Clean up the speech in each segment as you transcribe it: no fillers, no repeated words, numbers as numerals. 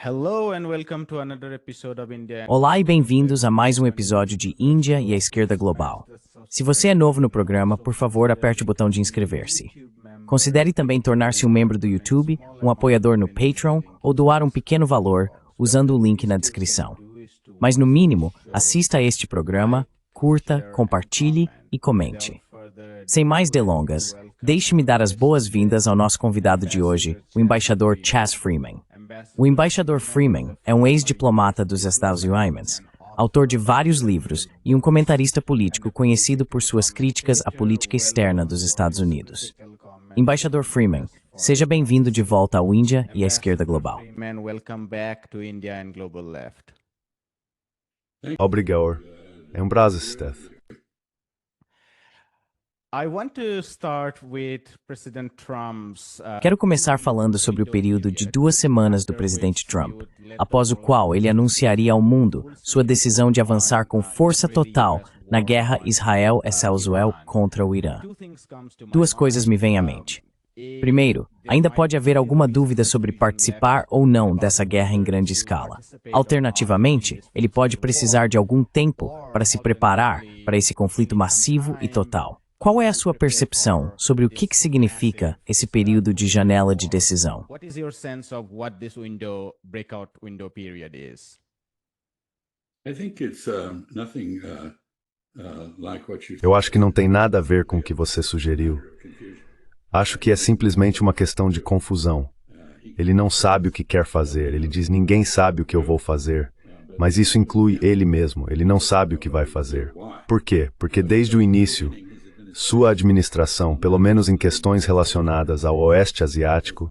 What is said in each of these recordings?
Hello and welcome to another episode of India. Olá e bem-vindos a mais um episódio de Índia e a Esquerda Global. Se você é novo no programa, por favor, aperte o botão de inscrever-se. Considere também tornar-se um membro do YouTube, um apoiador no Patreon ou doar um pequeno valor usando o link na descrição. Mas, no mínimo, assista a este programa, curta, compartilhe e comente. Sem mais delongas, deixe-me dar as boas-vindas ao nosso convidado de hoje, o embaixador Chas Freeman. O embaixador Freeman é um ex-diplomata dos Estados Unidos, autor de vários livros e um comentarista político conhecido por suas críticas à política externa dos Estados Unidos. Embaixador Freeman, seja bem-vindo de volta ao Índia e à Esquerda Global. Welcome back to India and Global Left. Obrigado. É um prazer, Steph. I want to start with President Trump's Quero começar falando sobre o período de 2 semanas do presidente Trump, após o qual ele anunciaria ao mundo sua decisão de avançar com força total na guerra Israel-Israel contra o Irã. 2 coisas me vêm à mente. Primeiro, ainda pode haver alguma dúvida sobre participar ou não dessa guerra em grande escala. Alternativamente, ele pode precisar de algum tempo para se preparar para esse conflito massivo e total. Qual é a sua percepção sobre o que significa esse período de janela de decisão? What is your sense of what this breakout window period is? I think it's nothing like what you. Eu acho que não tem nada a ver com o que você sugeriu. Acho que é simplesmente uma questão de confusão. Ele não sabe o que quer fazer. Ele diz: ninguém sabe o que eu vou fazer. Mas isso inclui ele mesmo. Ele não sabe o que vai fazer. Por quê? Porque desde o início, sua administração, pelo menos em questões relacionadas ao Oeste Asiático,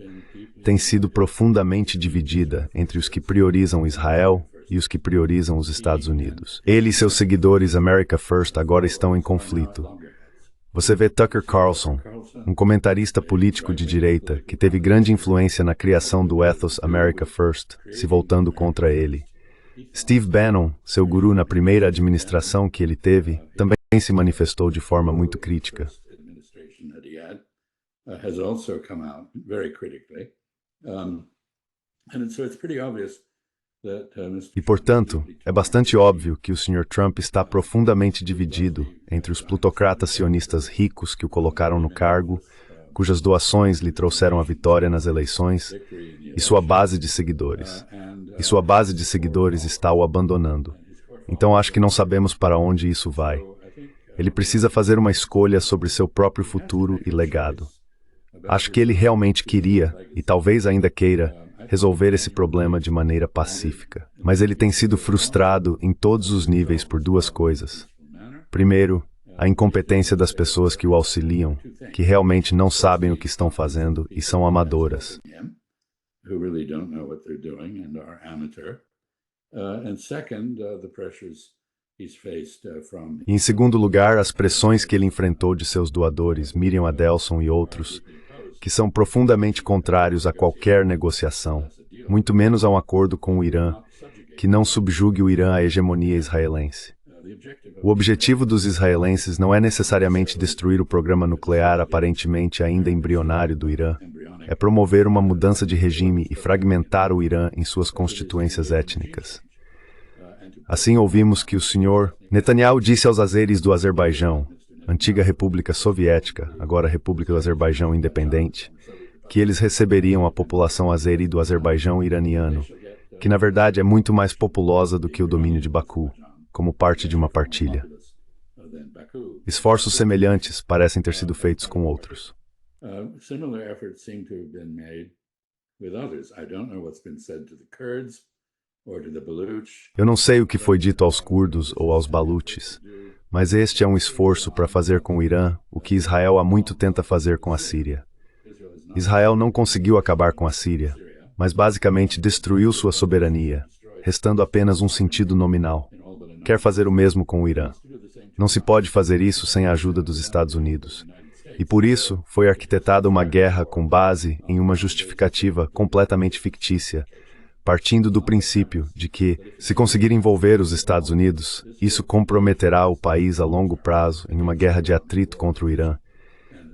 tem sido profundamente dividida entre os que priorizam Israel e os que priorizam os Estados Unidos. Ele e seus seguidores America First agora estão em conflito. Você vê Tucker Carlson, um comentarista político de direita que teve grande influência na criação do ethos America First, se voltando contra ele. Steve Bannon, seu guru na primeira administração que ele teve, também se manifestou de forma muito crítica. E, portanto, é bastante óbvio que o Sr. Trump está profundamente dividido entre os plutocratas sionistas ricos que o colocaram no cargo, cujas doações lhe trouxeram a vitória nas eleições, e sua base de seguidores. E sua base de seguidores está o abandonando. Então acho que não sabemos para onde isso vai. Ele precisa fazer uma escolha sobre seu próprio futuro e legado. Acho que ele realmente queria, e talvez ainda queira, resolver esse problema de maneira pacífica. Mas ele tem sido frustrado em todos os níveis por 2 coisas. Primeiro, a incompetência das pessoas que o auxiliam, que realmente não sabem o que estão fazendo e são amadoras. E, em segundo lugar, as pressões que ele enfrentou de seus doadores, Miriam Adelson e outros, que são profundamente contrários a qualquer negociação, muito menos a um acordo com o Irã, que não subjugue o Irã à hegemonia israelense. O objetivo dos israelenses não é necessariamente destruir o programa nuclear aparentemente ainda embrionário do Irã, é promover uma mudança de regime e fragmentar o Irã em suas constituências étnicas. Assim ouvimos que o Sr. Netanyahu disse aos azeris do Azerbaijão, antiga República Soviética, agora República do Azerbaijão Independente, que eles receberiam a população azeri do Azerbaijão iraniano, que na verdade é muito mais populosa do que o domínio de Baku, como parte de uma partilha. Esforços semelhantes parecem ter sido feitos com outros. Eu não sei o que foi dito aos curdos ou aos baluches, mas este é um esforço para fazer com o Irã o que Israel há muito tenta fazer com a Síria. Israel não conseguiu acabar com a Síria, mas basicamente destruiu sua soberania, restando apenas um sentido nominal. Quer fazer o mesmo com o Irã. Não se pode fazer isso sem a ajuda dos Estados Unidos. E por isso foi arquitetada uma guerra com base em uma justificativa completamente fictícia, partindo do princípio de que, se conseguir envolver os Estados Unidos, isso comprometerá o país a longo prazo em uma guerra de atrito contra o Irã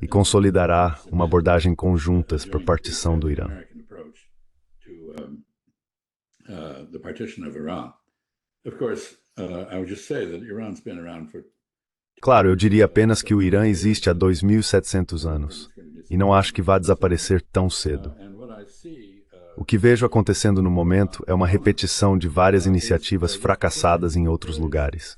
e consolidará uma abordagem conjunta para a partição do Irã. the partition of Iran. Of course, I would just say that Iran's been around for. Claro, eu diria apenas que o Irã existe há 2.700 anos, e não acho que vá desaparecer tão cedo. O que vejo acontecendo no momento é uma repetição de várias iniciativas fracassadas em outros lugares.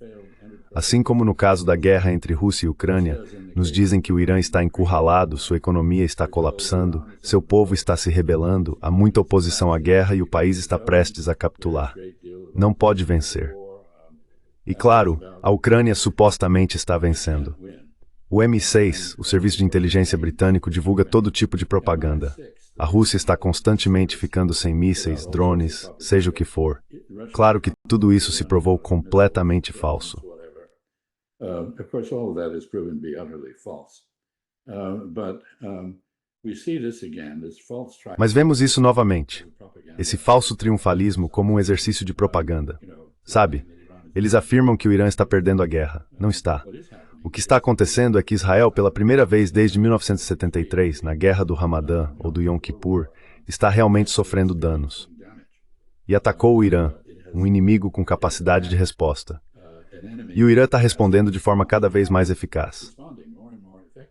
Assim como no caso da guerra entre Rússia e Ucrânia, nos dizem que o Irã está encurralado, sua economia está colapsando, seu povo está se rebelando, há muita oposição à guerra e o país está prestes a capitular. Não pode vencer. E claro, a Ucrânia supostamente está vencendo. O MI6, o Serviço de Inteligência Britânico, divulga todo tipo de propaganda. A Rússia está constantemente ficando sem mísseis, drones, seja o que for. Claro que tudo isso se provou completamente falso. Of course, all of that is proven to be utterly false. We see this again, this false Mas vemos isso novamente. Esse falso triunfalismo como um exercício de propaganda. Sabe? Eles afirmam que o Irã está perdendo a guerra. Não está. O que está acontecendo é que Israel, pela primeira vez desde 1973, na guerra do Ramadã ou do Yom Kippur, está realmente sofrendo danos. E atacou o Irã, um inimigo com capacidade de resposta. E o Irã está respondendo de forma cada vez mais eficaz.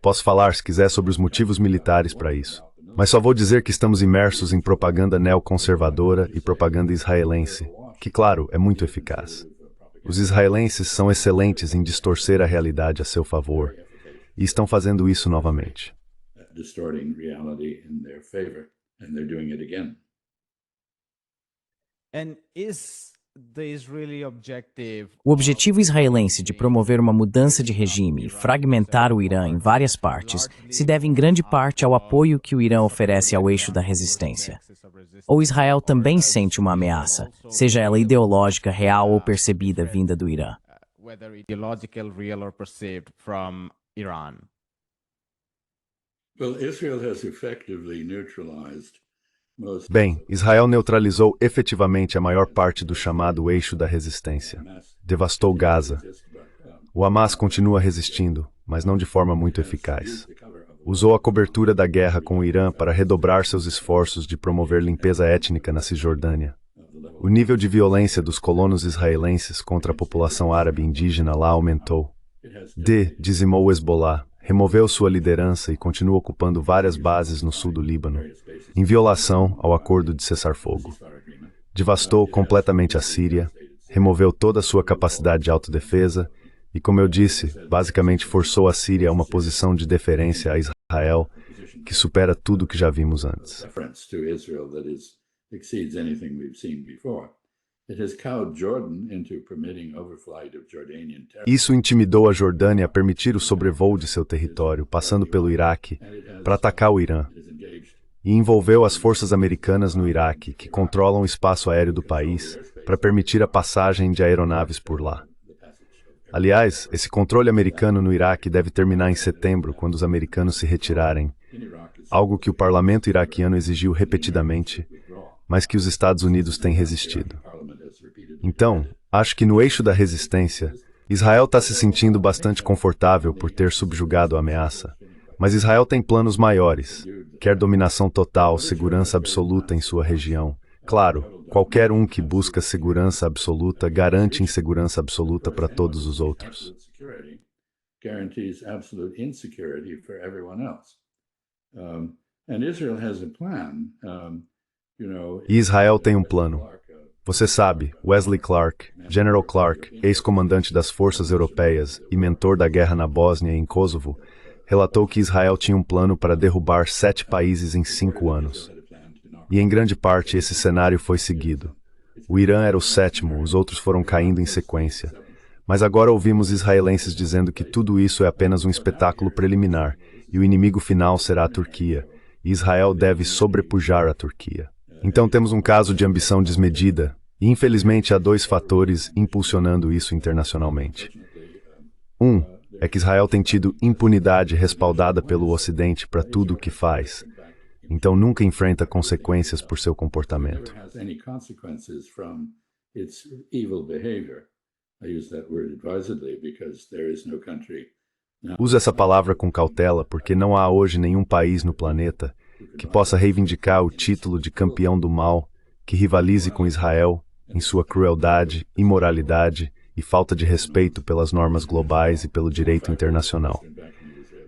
Posso falar, se quiser, sobre os motivos militares para isso. Mas só vou dizer que estamos imersos em propaganda neoconservadora e propaganda israelense, que, claro, é muito eficaz. Os israelenses são excelentes em distorcer a realidade a seu favor, e estão fazendo isso novamente. Distorting reality in their favor, and they're doing it again. And is the Israeli objective O objetivo israelense de promover uma mudança de regime e fragmentar o Irã em várias partes se deve em grande parte ao apoio que o Irã oferece ao eixo da resistência. Ou Israel também sente uma ameaça, seja ela ideológica, real ou percebida vinda do Irã? whether ideological, real or perceived from Iran? Well, Israel has effectively neutralized most. Bem, Israel neutralizou efetivamente a maior parte do chamado eixo da resistência. Devastou Gaza. O Hamas continua resistindo, mas não de forma muito eficaz. Usou a cobertura da guerra com o Irã para redobrar seus esforços de promover limpeza étnica na Cisjordânia. O nível de violência dos colonos israelenses contra a população árabe indígena lá aumentou. Dizimou o Hezbollah, removeu sua liderança e continua ocupando várias bases no sul do Líbano, em violação ao acordo de cessar-fogo. Devastou completamente a Síria, removeu toda a sua capacidade de autodefesa e, como eu disse, basicamente forçou a Síria a uma posição de deferência a Israel que supera tudo o que já vimos antes. Exceeds anything we've seen before. It has cowed Jordan into permitting overflight of Jordanian territory. Isso intimidou a Jordânia a permitir o sobrevoo de seu território, passando pelo Iraque, para atacar o Irã. E envolveu as forças americanas no Iraque, que controlam o espaço aéreo do país, para permitir a passagem de aeronaves por lá. Aliás, esse controle americano no Iraque deve terminar em setembro, quando os americanos se retirarem, algo que o parlamento iraquiano exigiu repetidamente, mas que os Estados Unidos têm resistido. Então, acho que no eixo da resistência, Israel está se sentindo bastante confortável por ter subjugado a ameaça, mas Israel tem planos maiores, quer dominação total, segurança absoluta em sua região. Claro, qualquer um que busca segurança absoluta garante insegurança absoluta para todos os outros. Guarantees absolute insecurity for everyone else. And Israel has a plan. E Israel tem um plano. Você sabe, Wesley Clark, General Clark, ex-comandante das forças europeias e mentor da guerra na Bósnia e em Kosovo, relatou que Israel tinha um plano para derrubar 7 países em 5 anos. E em grande parte esse cenário foi seguido. O Irã era o 7º, os outros foram caindo em sequência. Mas agora ouvimos israelenses dizendo que tudo isso é apenas um espetáculo preliminar e o inimigo final será a Turquia, e Israel deve sobrepujar a Turquia. Então temos um caso de ambição desmedida, e infelizmente há 2 fatores impulsionando isso internacionalmente. Um é que Israel tem tido impunidade respaldada pelo Ocidente para tudo o que faz, então nunca enfrenta consequências por seu comportamento. Uso essa palavra com cautela porque não há hoje nenhum país no planeta que possa reivindicar o título de campeão do mal que rivalize com Israel em sua crueldade, imoralidade e falta de respeito pelas normas globais e pelo direito internacional.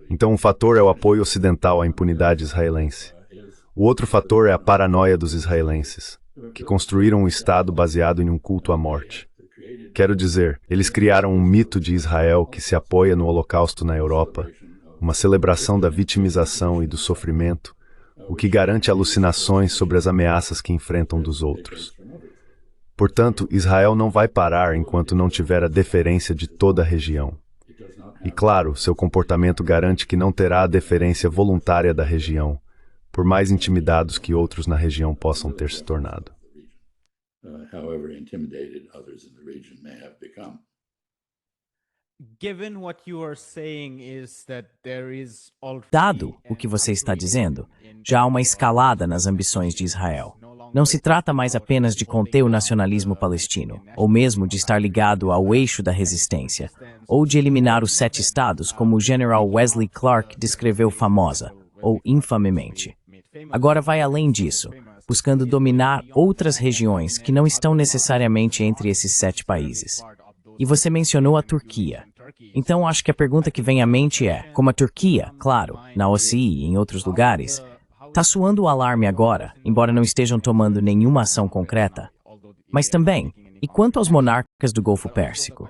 Então, um fator é o apoio ocidental à impunidade israelense. O outro fator é a paranoia dos israelenses, que construíram um Estado baseado em um culto à morte. Quero dizer, eles criaram um mito de Israel que se apoia no Holocausto na Europa, uma celebração da vitimização e do sofrimento, o que garante alucinações sobre as ameaças que enfrentam dos outros. Portanto, Israel não vai parar enquanto não tiver a deferência de toda a região. E claro, seu comportamento garante que não terá a deferência voluntária da região, por mais intimidados que outros na região possam ter se tornado. However intimidated others in the region may have become. Given what you are saying is that there is already Dado o que você está dizendo, já há uma escalada nas ambições de Israel. Não se trata mais apenas de conter o nacionalismo palestino, ou mesmo de estar ligado ao eixo da resistência, ou de eliminar os 7 estados, como o General Wesley Clark descreveu famosa, ou infamemente. Agora vai além disso, buscando dominar outras regiões que não estão necessariamente entre esses 7 países. E você mencionou a Turquia. Então acho que a pergunta que vem à mente é, como a Turquia, claro, na OCI e em outros lugares, está soando o alarme agora, embora não estejam tomando nenhuma ação concreta. Mas também, e quanto aos monarcas do Golfo Pérsico?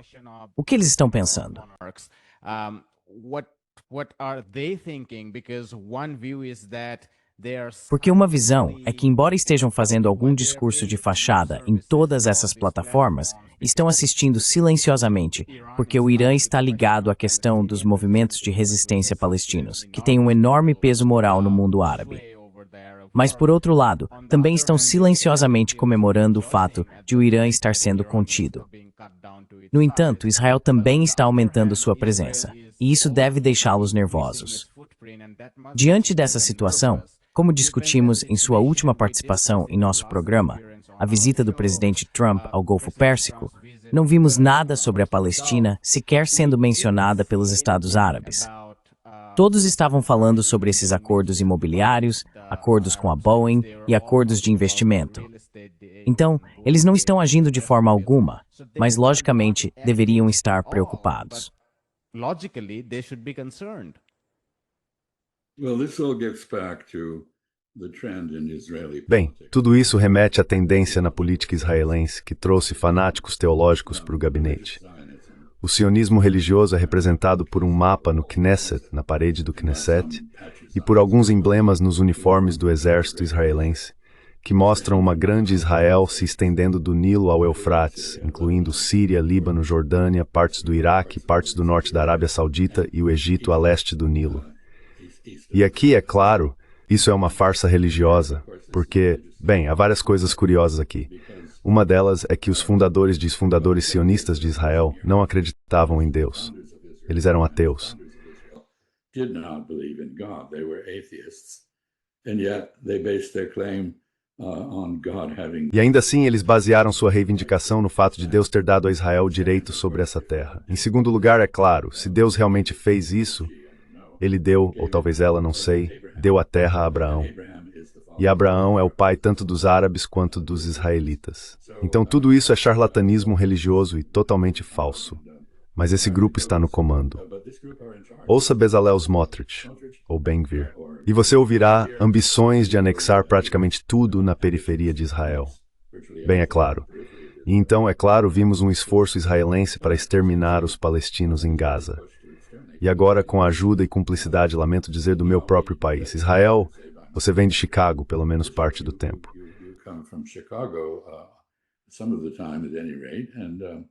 O que eles estão pensando? What are they thinking? Because one view is that Porque uma visão é que, embora estejam fazendo algum discurso de fachada em todas essas plataformas, estão assistindo silenciosamente, porque o Irã está ligado à questão dos movimentos de resistência palestinos, que tem um enorme peso moral no mundo árabe. Mas, por outro lado, também estão silenciosamente comemorando o fato de o Irã estar sendo contido. No entanto, Israel também está aumentando sua presença, e isso deve deixá-los nervosos. Diante dessa situação, como discutimos em sua última participação em nosso programa, a visita do presidente Trump ao Golfo Pérsico, não vimos nada sobre a Palestina sequer sendo mencionada pelos Estados Árabes. Todos estavam falando sobre esses acordos imobiliários, acordos com a Boeing e acordos de investimento. Então, eles não estão agindo de forma alguma, mas logicamente deveriam estar preocupados. Logically, they should be concerned. Well, this all gets back to the trend in Israeli Bem, politics. tudo isso remete à tendência na política israelense que trouxe fanáticos teológicos para o gabinete. O sionismo religioso é representado por um mapa no Knesset, na parede do Knesset, e por alguns emblemas nos uniformes do exército israelense, que mostram uma grande Israel se estendendo do Nilo ao Eufrates, incluindo Síria, Líbano, Jordânia, partes do Iraque, partes do norte da Arábia Saudita e o Egito a leste do Nilo. E aqui, é claro, isso é uma farsa religiosa, porque, bem, há várias coisas curiosas aqui. Uma delas é que os fundadores sionistas de Israel não acreditavam em Deus. Eles eram ateus. Did not believe in God. They were atheists. And yet they based their claim on God having. E ainda assim, eles basearam sua reivindicação no fato de Deus ter dado a Israel o direito sobre essa terra. Em segundo lugar, é claro, se Deus realmente fez isso, ele deu, ou talvez ela, não sei, deu a terra a Abraão. E Abraão é o pai tanto dos árabes quanto dos israelitas. Então tudo isso é charlatanismo religioso e totalmente falso. Mas esse grupo está no comando. Ouça Bezalel Smotrich, ou Ben-Gvir, e você ouvirá ambições de anexar praticamente tudo na periferia de Israel. Bem, é claro. E então, é claro, vimos um esforço israelense para exterminar os palestinos em Gaza. E agora, com a ajuda e cumplicidade, lamento dizer, do meu próprio país, Israel, você vem de Chicago, pelo menos parte do tempo. You come from Chicago, some of the time at any rate, and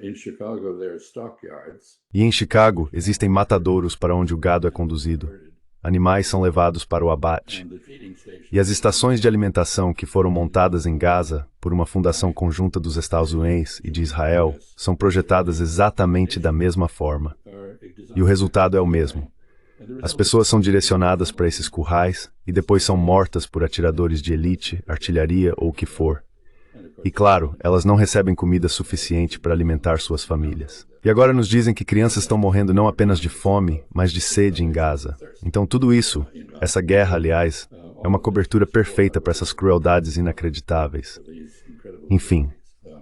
in Chicago there are stockyards. E em Chicago, existem matadouros para onde o gado é conduzido. Animais são levados para o abate. E as estações de alimentação que foram montadas em Gaza por uma fundação conjunta dos Estados Unidos e de Israel são projetadas exatamente da mesma forma. E o resultado é o mesmo. As pessoas são direcionadas para esses currais e depois são mortas por atiradores de elite, artilharia ou o que for. E claro, elas não recebem comida suficiente para alimentar suas famílias. E agora nos dizem que crianças estão morrendo não apenas de fome, mas de sede em Gaza. Então tudo isso, essa guerra, aliás, É uma cobertura perfeita para essas crueldades inacreditáveis. Enfim,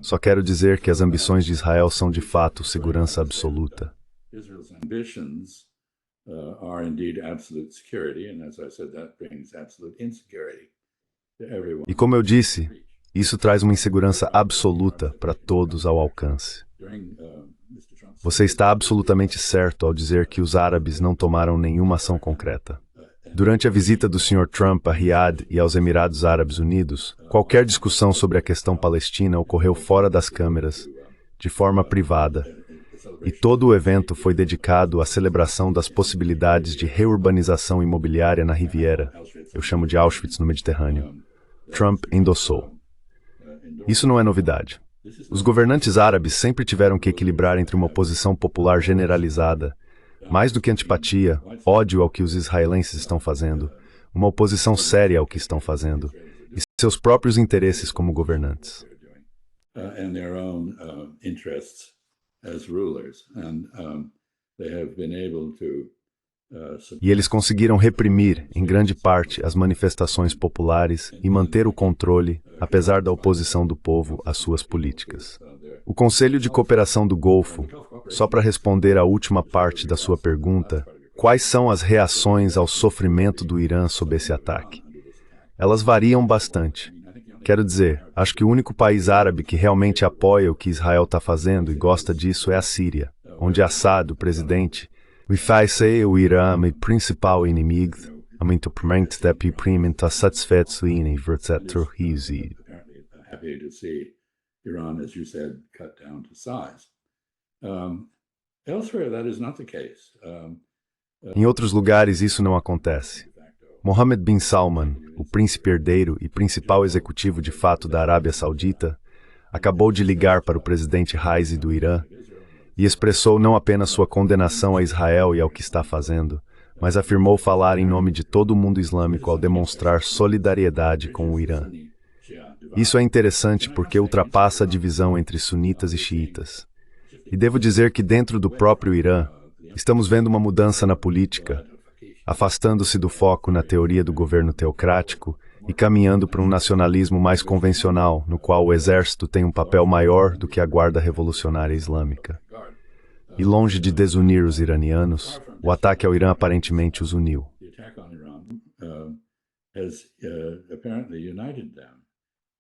só quero dizer que as ambições de Israel são de fato segurança absoluta. Israel's ambitions are indeed absolute security, and as I said, that brings absolute insecurity to everyone. E como eu disse, isso traz uma insegurança absoluta para todos ao alcance. Você está absolutamente certo ao dizer que os árabes não tomaram nenhuma ação concreta. Durante a visita do Sr. Trump a Riad e aos Emirados Árabes Unidos, qualquer discussão sobre a questão palestina ocorreu fora das câmeras, de forma privada, e todo o evento foi dedicado à celebração das possibilidades de reurbanização imobiliária na Riviera, eu chamo de Auschwitz no Mediterrâneo. Trump endossou. Isso não é novidade. Os governantes árabes sempre tiveram que equilibrar entre uma oposição popular generalizada, mais do que antipatia, ódio ao que os israelenses estão fazendo, uma oposição séria ao que estão fazendo, e seus próprios interesses como governantes. And their own interests as rulers, and they have been able to E eles conseguiram reprimir, em grande parte, as manifestações populares e manter o controle, apesar da oposição do povo às suas políticas. O Conselho de Cooperação do Golfo, só para responder à última parte da sua pergunta, quais são as reações ao sofrimento do Irã sob esse ataque? Elas variam bastante. Quero dizer, acho que o único país árabe que realmente apoia o que Israel está fazendo e gosta disso é a Síria, onde Assad, o presidente, faz o Irã o principal inimigo, atualmente está satisfeito em verdadeiro riso. happy to see Iran, as you said, cut down to size. Elsewhere, that is not the case. Em outros lugares isso não acontece. Mohammed bin Salman, o príncipe herdeiro e principal executivo de fato da Arábia Saudita, acabou de ligar para o presidente Raisi do Irã e expressou não apenas sua condenação a Israel e ao que está fazendo, mas afirmou falar em nome de todo o mundo islâmico ao demonstrar solidariedade com o Irã. Isso é interessante porque ultrapassa a divisão entre sunitas e xiitas. E devo dizer que dentro do próprio Irã, estamos vendo uma mudança na política, afastando-se do foco na teoria do governo teocrático e caminhando para um nacionalismo mais convencional, no qual o exército tem um papel maior do que a Guarda Revolucionária Islâmica. E longe de desunir os iranianos, o ataque ao Irã aparentemente os uniu. The attack on Iran has apparently united them.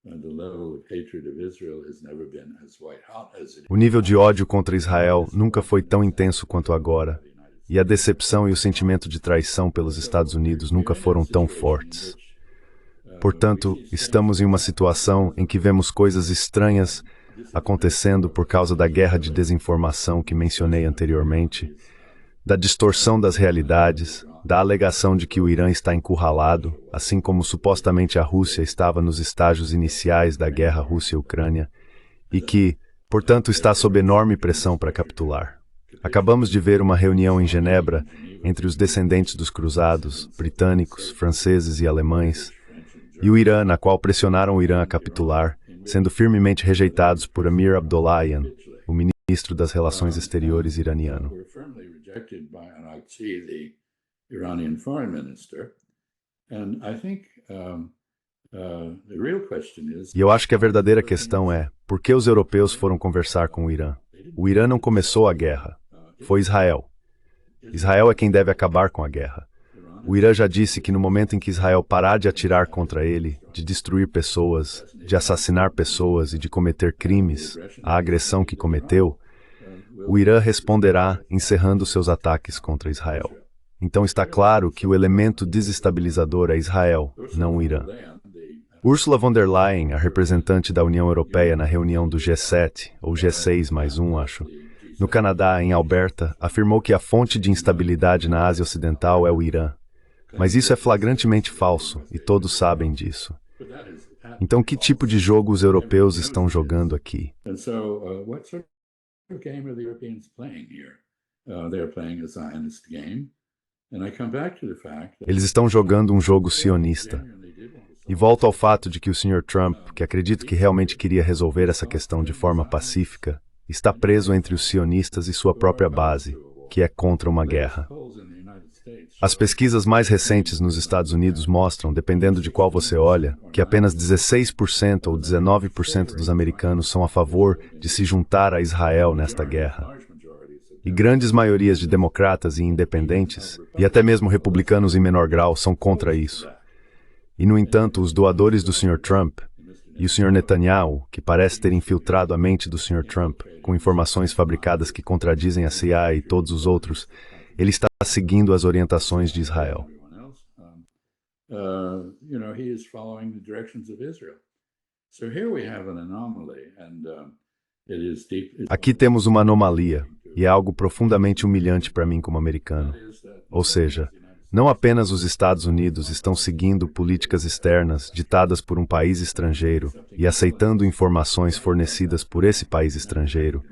The level of hatred of Israel has never been as white hot as it O nível de ódio contra Israel nunca foi tão intenso quanto agora, e a decepção e o sentimento de traição pelos Estados Unidos nunca foram tão fortes. Portanto, estamos em uma situação em que vemos coisas estranhas acontecendo por causa da guerra de desinformação que mencionei anteriormente, da distorção das realidades, da alegação de que o Irã está encurralado, assim como supostamente a Rússia estava nos estágios iniciais da guerra Rússia-Ucrânia, e que, portanto, está sob enorme pressão para capitular. Acabamos de ver uma reunião em Genebra entre os descendentes dos cruzados, britânicos, franceses e alemães, e o Irã, na qual pressionaram o Irã a capitular, sendo firmemente rejeitados por Amir Abdollahian, o ministro das Relações Exteriores iraniano. were firmly rejected by Araghchi, the Iranian foreign minister. And I think the real question is, E eu acho que a verdadeira questão é, por que os europeus foram conversar com o Irã? O Irã não começou a guerra, foi Israel. Israel é quem deve acabar com a guerra. O Irã já disse que no momento em que Israel parar de atirar contra ele, de destruir pessoas, de assassinar pessoas e de cometer crimes, a agressão que cometeu, o Irã responderá encerrando seus ataques contra Israel. Então está claro que o elemento desestabilizador é Israel, não o Irã. Ursula von der Leyen, a representante da União Europeia na reunião do G7, ou G6+1, acho, no Canadá, em Alberta, afirmou que a fonte de instabilidade na Ásia Ocidental é o Irã. Mas isso é flagrantemente falso, e todos sabem disso. Então, que tipo de jogo os europeus estão jogando aqui? and so what sort of game are the Europeans playing here? They're playing a Zionist game. And I come back to the fact that Eles estão jogando um jogo sionista. E volto ao fato de que o Sr. Trump, que acredito que realmente queria resolver essa questão de forma pacífica, está preso entre os sionistas e sua própria base, que é contra uma guerra. polls in the United States As pesquisas mais recentes nos Estados Unidos mostram, dependendo de qual você olha, que apenas 16% ou 19% dos americanos são a favor de se juntar a Israel nesta guerra. E grandes maiorias de democratas e independentes, e até mesmo republicanos em menor grau, são contra isso. E, no entanto, os doadores do Sr. Trump e o Sr. Netanyahu, que parece ter infiltrado a mente do Sr. Trump com informações fabricadas que contradizem a CIA e todos os outros, ele está seguindo as orientações de Israel. He is following the directions of Israel. So here we have an anomaly, and it is deep. Aqui temos uma anomalia, e é algo profundamente humilhante para mim como americano. Ou seja, não apenas os Estados Unidos estão seguindo políticas externas ditadas por um país estrangeiro e aceitando informações fornecidas por esse país estrangeiro,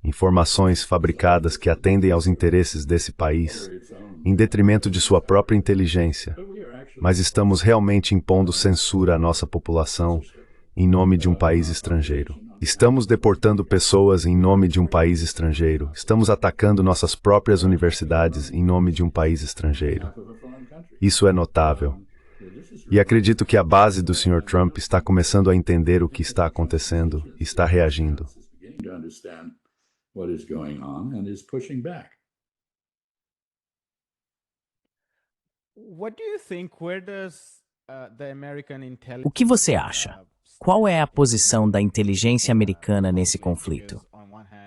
informações fabricadas que atendem aos interesses desse país, em detrimento de sua própria inteligência, mas estamos realmente impondo censura à nossa população em nome de um país estrangeiro. Estamos deportando pessoas em nome de um país estrangeiro. Estamos atacando nossas próprias universidades em nome de um país estrangeiro. Isso é notável. E acredito que a base do Sr. Trump está começando a entender o que está acontecendo e está reagindo. O que você acha? Qual é a posição da inteligência americana nesse conflito?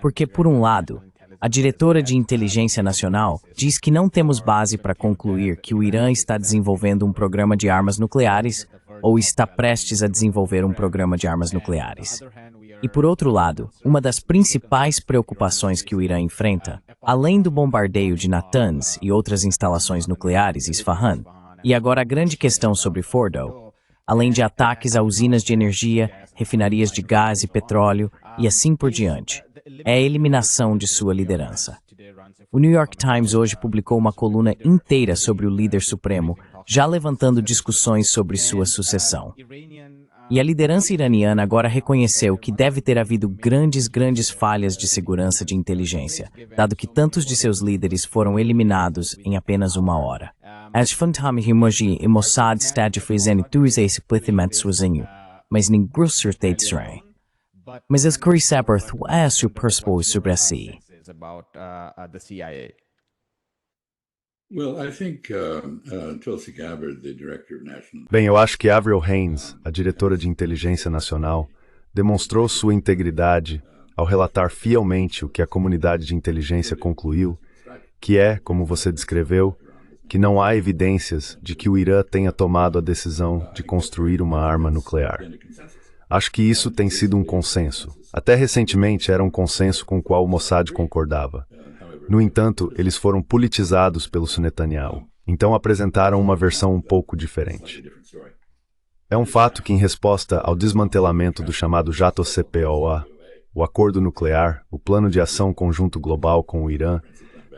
Porque, por um lado, a diretora de inteligência nacional diz que não temos base para concluir que o Irã está desenvolvendo um programa de armas nucleares ou está prestes a desenvolver um programa de armas nucleares. E, por outro lado, uma das principais preocupações que o Irã enfrenta, além do bombardeio de Natanz e outras instalações nucleares em Isfahan, e agora a grande questão sobre Fordow, além de ataques a usinas de energia, refinarias de gás e petróleo e assim por diante, é a eliminação de sua liderança. O New York Times hoje publicou uma coluna inteira sobre o líder supremo, já levantando discussões sobre sua sucessão. E a liderança iraniana agora reconheceu que deve ter havido grandes falhas de segurança de inteligência, dado que tantos de seus líderes foram eliminados em apenas uma hora. As fantasmas e Mossad está difusando todos esses pletimentos sozinho, mas ninguém certeza. Mas as queria saber qual é a sua perspectiva sobre a CIA. Bem, eu acho que Avril Haines, a diretora de inteligência nacional, demonstrou sua integridade ao relatar fielmente o que a comunidade de inteligência concluiu, que é, como você descreveu, que não há evidências de que o Irã tenha tomado a decisão de construir uma arma nuclear. Acho que isso tem sido um consenso. Até recentemente era um consenso com o qual o Mossad concordava. No entanto, eles foram politizados pelo Netanyahu, então apresentaram uma versão um pouco diferente. É um fato que, em resposta ao desmantelamento do chamado JCPOA, o acordo nuclear, o plano de ação conjunto global com o Irã,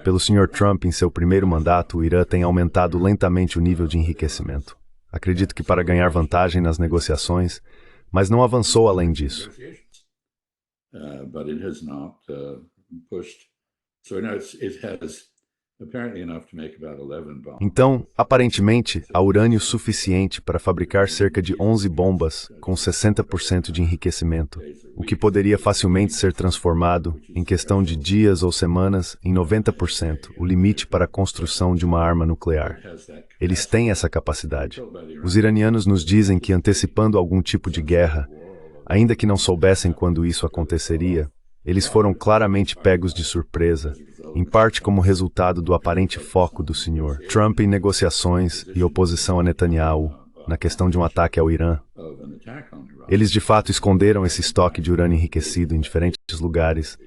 pelo Sr. Trump em seu primeiro mandato, o Irã tem aumentado lentamente o nível de enriquecimento. Acredito que para ganhar vantagem nas negociações, mas não avançou além disso. Então, aparentemente, há urânio suficiente para fabricar cerca de 11 bombas com 60% de enriquecimento, o que poderia facilmente ser transformado, em questão de dias ou semanas, em 90%, o limite para a construção de uma arma nuclear. Eles têm essa capacidade. Os iranianos nos dizem que, antecipando algum tipo de guerra, ainda que não soubessem quando isso aconteceria, eles foram claramente pegos de surpresa, em parte como resultado do aparente foco do Sr. Trump em negociações e oposição a Netanyahu na questão de um ataque ao Irã. Eles de fato esconderam esse estoque de urânio enriquecido em diferentes lugares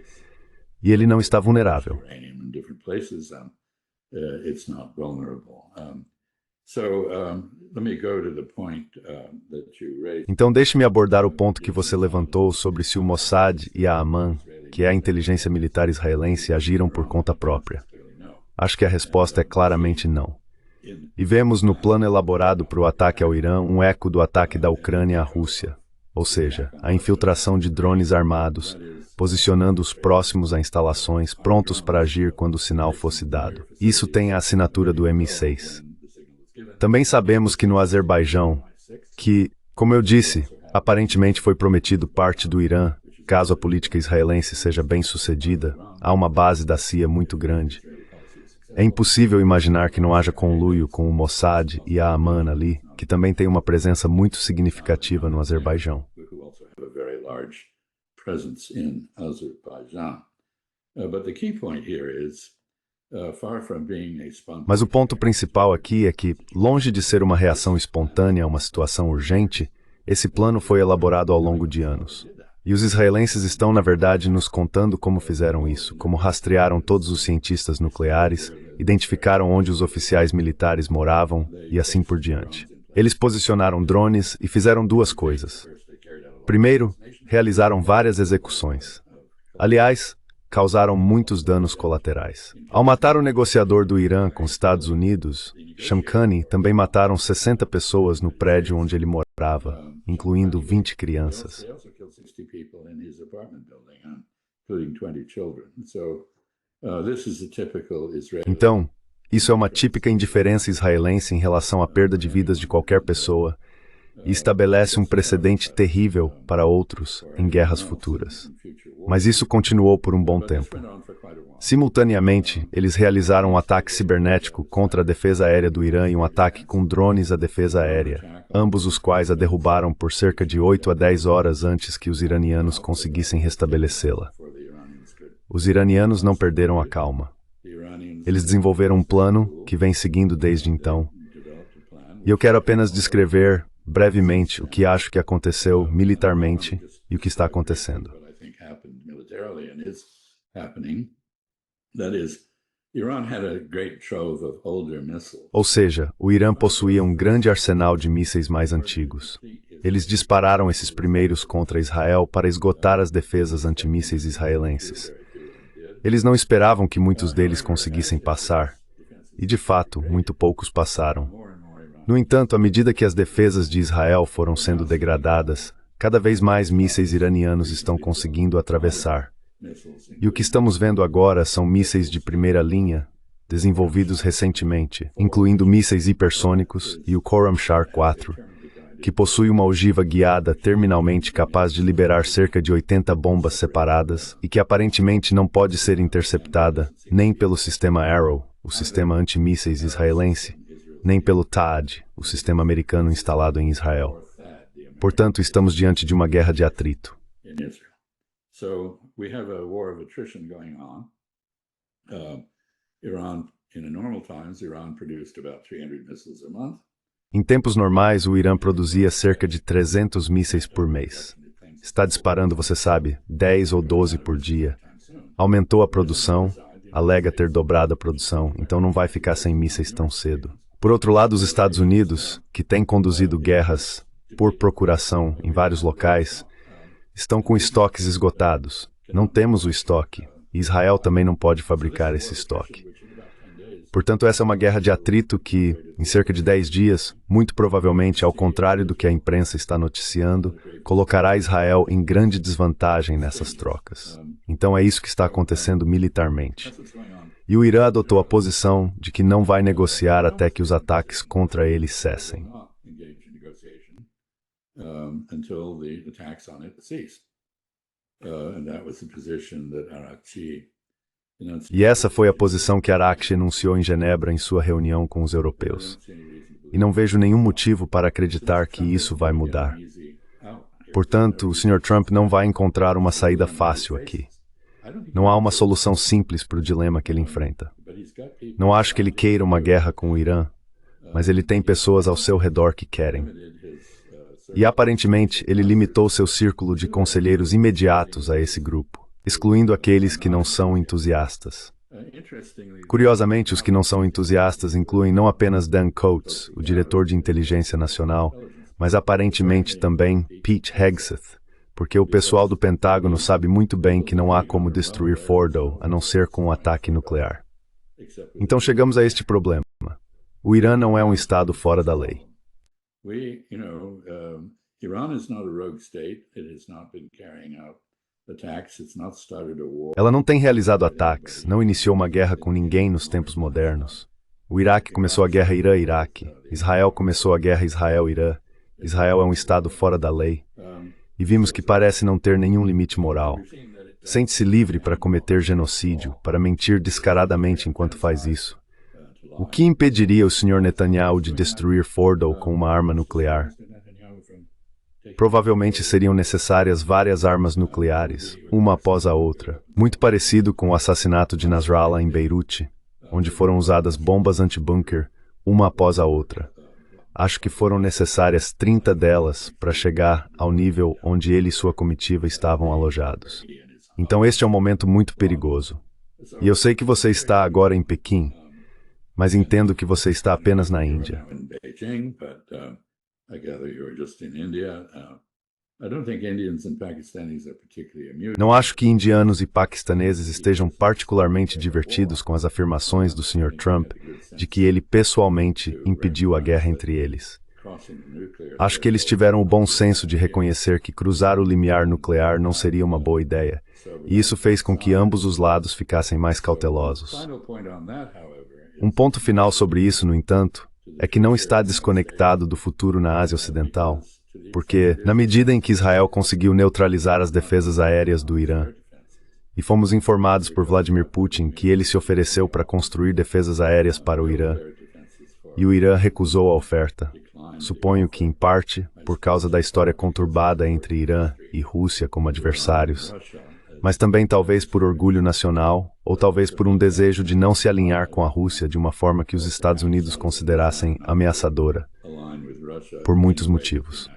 e ele não está vulnerável. Então deixe-me abordar o ponto que você levantou sobre se o Mossad e a Aman, que é a inteligência militar israelense, agiram por conta própria. Acho que a resposta é claramente não. E vemos no plano elaborado para o ataque ao Irã um eco do ataque da Ucrânia à Rússia, ou seja, a infiltração de drones armados, posicionando os próximos a instalações, prontos para agir quando o sinal fosse dado. Isso tem a assinatura do M6. Também sabemos que no Azerbaijão, que, como eu disse, aparentemente foi prometido parte do Irã, caso a política israelense seja bem-sucedida, há uma base da CIA muito grande. É impossível imaginar que não haja conluio com o Mossad e a Aman ali, que também tem uma presença muito significativa no Azerbaijão. Mas o ponto principal aqui é que, longe de ser uma reação espontânea a uma situação urgente, esse plano foi elaborado ao longo de anos. E os israelenses estão, na verdade, nos contando como fizeram isso, como rastrearam todos os cientistas nucleares, identificaram onde os oficiais militares moravam e assim por diante. Eles posicionaram drones e fizeram duas coisas. Primeiro, realizaram várias execuções. Aliás, causaram muitos danos colaterais. Ao matar o negociador do Irã com os Estados Unidos, Shamkhani, também mataram 60 pessoas no prédio onde ele morava, incluindo 20 crianças. Então, isso é uma típica indiferença israelense em relação à perda de vidas de qualquer pessoa e estabelece um precedente terrível para outros em guerras futuras. Mas isso continuou por um bom tempo. Simultaneamente, eles realizaram um ataque cibernético contra a defesa aérea do Irã e um ataque com drones à defesa aérea, ambos os quais a derrubaram por cerca de 8 a 10 horas antes que os iranianos conseguissem restabelecê-la. Os iranianos não perderam a calma. Eles desenvolveram um plano que vem seguindo desde então. E eu quero apenas descrever, brevemente, o que acho que aconteceu militarmente e o que está acontecendo. Ou seja, o Irã possuía um grande arsenal de mísseis mais antigos. Eles dispararam esses primeiros contra Israel para esgotar as defesas antimísseis israelenses. Eles não esperavam que muitos deles conseguissem passar, e de fato, muito poucos passaram. No entanto, à medida que as defesas de Israel foram sendo degradadas, cada vez mais mísseis iranianos estão conseguindo atravessar. E o que estamos vendo agora são mísseis de primeira linha, desenvolvidos recentemente, incluindo mísseis hipersônicos e o Khorramshahr-4, que possui uma ogiva guiada terminalmente capaz de liberar cerca de 80 bombas separadas e que aparentemente não pode ser interceptada nem pelo sistema Arrow, o sistema antimísseis israelense, nem pelo THAAD, o sistema americano instalado em Israel. Portanto, estamos diante de uma guerra de atrito. Em tempos normais, o Irã produzia cerca de 300 mísseis por mês. Está disparando, você sabe, 10 ou 12 por dia. Aumentou a produção, alega ter dobrado a produção, então não vai ficar sem mísseis tão cedo. Por outro lado, os Estados Unidos, que têm conduzido guerras por procuração em vários locais, estão com estoques esgotados. Não temos o estoque, e Israel também não pode fabricar esse estoque. Portanto, essa é uma guerra de atrito que, em cerca de 10 dias, muito provavelmente, ao contrário do que a imprensa está noticiando, colocará Israel em grande desvantagem nessas trocas. Então é isso que está acontecendo militarmente. E o Irã adotou a posição de que não vai negociar até que os ataques contra ele cessem. E essa foi a posição que Arakchi enunciou em Genebra em sua reunião com os europeus. E não vejo nenhum motivo para acreditar que isso vai mudar. Portanto, o Sr. Trump não vai encontrar uma saída fácil aqui. Não há uma solução simples para o dilema que ele enfrenta. Não acho que ele queira uma guerra com o Irã, mas ele tem pessoas ao seu redor que querem. E aparentemente ele limitou seu círculo de conselheiros imediatos a esse grupo, excluindo aqueles que não são entusiastas. Curiosamente, os que não são entusiastas incluem não apenas Dan Coats, o diretor de inteligência nacional, mas aparentemente também Pete Hegseth, porque o pessoal do Pentágono sabe muito bem que não há como destruir Fordow a não ser com um ataque nuclear. Então chegamos a este problema. O Irã não é um estado fora da lei. Iran is not a rogue state. It has not been carrying out attacks. It's not started a war. Ela não tem realizado ataques, não iniciou uma guerra com ninguém nos tempos modernos. O Iraque começou a guerra Irã-Iraque. Israel começou a guerra Israel-Irã. Israel é um estado fora da lei. E vimos que parece não ter nenhum limite moral. Sente-se livre para cometer genocídio, para mentir descaradamente enquanto faz isso. O que impediria o Sr. Netanyahu de destruir Fordow com uma arma nuclear? Provavelmente seriam necessárias várias armas nucleares, uma após a outra, muito parecido com o assassinato de Nasrallah em Beirute, onde foram usadas bombas anti-bunker, uma após a outra. Acho que foram necessárias 30 delas para chegar ao nível onde ele e sua comitiva estavam alojados. Então este é um momento muito perigoso. E eu sei que você está agora em Pequim, mas entendo que você está apenas na Índia. Não acho que indianos e paquistaneses estejam particularmente divertidos com as afirmações do Sr. Trump de que ele pessoalmente impediu a guerra entre eles. Acho que eles tiveram o bom senso de reconhecer que cruzar o limiar nuclear não seria uma boa ideia, e isso fez com que ambos os lados ficassem mais cautelosos. Um ponto final sobre isso, no entanto, é que não está desconectado do futuro na Ásia Ocidental, porque, na medida em que Israel conseguiu neutralizar as defesas aéreas do Irã, e fomos informados por Vladimir Putin que ele se ofereceu para construir defesas aéreas para o Irã, e o Irã recusou a oferta, suponho que, em parte, por causa da história conturbada entre Irã e Rússia como adversários, mas também talvez por orgulho nacional, ou talvez por um desejo de não se alinhar com a Rússia de uma forma que os Estados Unidos considerassem ameaçadora, por muitos motivos.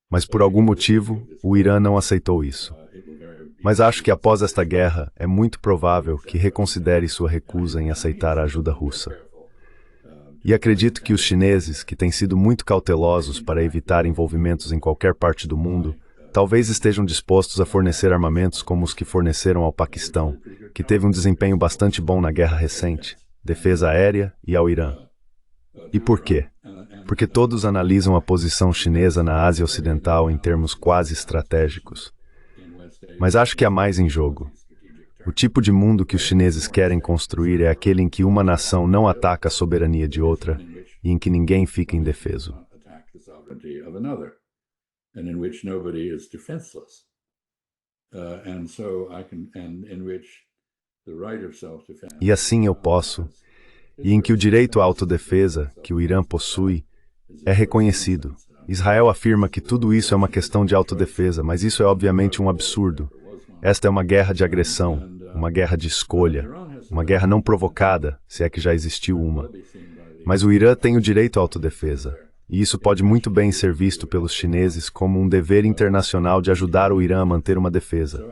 Mas por algum motivo, o Irã não aceitou isso. Mas acho que após esta guerra, é muito provável que reconsidere sua recusa em aceitar a ajuda russa. E acredito que os chineses, que têm sido muito cautelosos para evitar envolvimentos em qualquer parte do mundo, talvez estejam dispostos a fornecer armamentos como os que forneceram ao Paquistão, que teve um desempenho bastante bom na guerra recente, defesa aérea, e ao Irã. E por quê? Porque todos analisam a posição chinesa na Ásia Ocidental em termos quase estratégicos. Mas acho que há mais em jogo. O tipo de mundo que os chineses querem construir é aquele em que uma nação não ataca a soberania de outra e em que ninguém fica indefeso. E assim eu posso, e em que o direito à autodefesa, que o Irã possui, é reconhecido. Israel afirma que tudo isso é uma questão de autodefesa, mas isso é obviamente um absurdo. Esta é uma guerra de agressão, uma guerra de escolha, uma guerra não provocada, se é que já existiu uma. Mas o Irã tem o direito à autodefesa, e isso pode muito bem ser visto pelos chineses como um dever internacional de ajudar o Irã a manter uma defesa.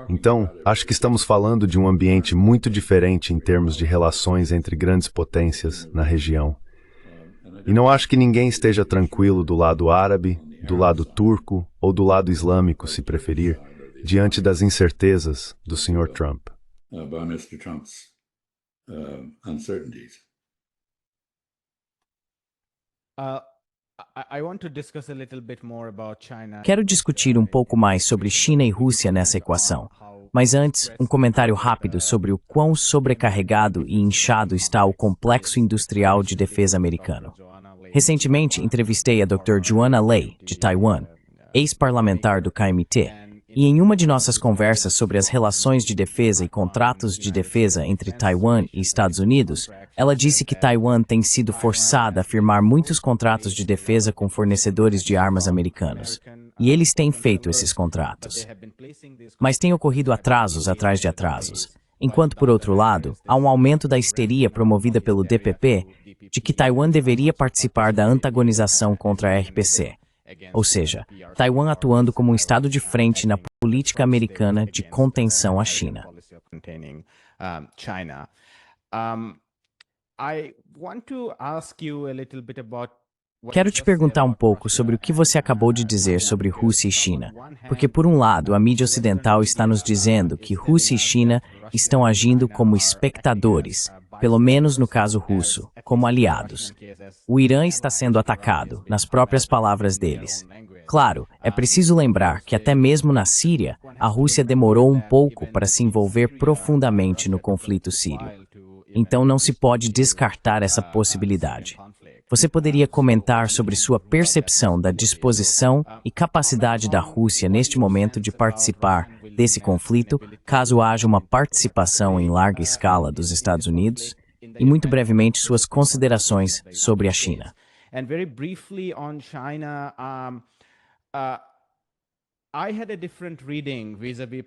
Então, acho que estamos falando de um ambiente muito diferente em termos de relações entre grandes potências na região. E não acho que ninguém esteja tranquilo do lado árabe, do lado turco ou do lado islâmico, se preferir, diante das incertezas do Sr. Trump. Quero discutir um pouco mais sobre China e Rússia nessa equação. Mas antes, um comentário rápido sobre o quão sobrecarregado e inchado está o complexo industrial de defesa americano. Recentemente, entrevistei a Dr. Joanna Lei, de Taiwan, ex-parlamentar do KMT, e em uma de nossas conversas sobre as relações de defesa e contratos de defesa entre Taiwan e Estados Unidos, ela disse que Taiwan tem sido forçada a firmar muitos contratos de defesa com fornecedores de armas americanos. E eles têm feito esses contratos. Mas tem ocorrido atrasos atrás de atrasos. Enquanto, por outro lado, há um aumento da histeria promovida pelo DPP de que Taiwan deveria participar da antagonização contra a RPC. Ou seja, Taiwan atuando como um estado de frente na política americana de contenção à China. I want to ask you a little bit about Quero te perguntar um pouco sobre o que você acabou de dizer sobre Rússia e China, porque por um lado a mídia ocidental está nos dizendo que Rússia e China estão agindo como espectadores, pelo menos no caso russo, como aliados. O Irã está sendo atacado, nas próprias palavras deles. Claro, é preciso lembrar que até mesmo na Síria, a Rússia demorou um pouco para se envolver profundamente no conflito sírio. Então não se pode descartar essa possibilidade. Você poderia comentar sobre sua percepção da disposição e capacidade da Rússia neste momento de participar desse conflito, caso haja uma participação em larga escala dos Estados Unidos? E muito brevemente suas considerações sobre a China.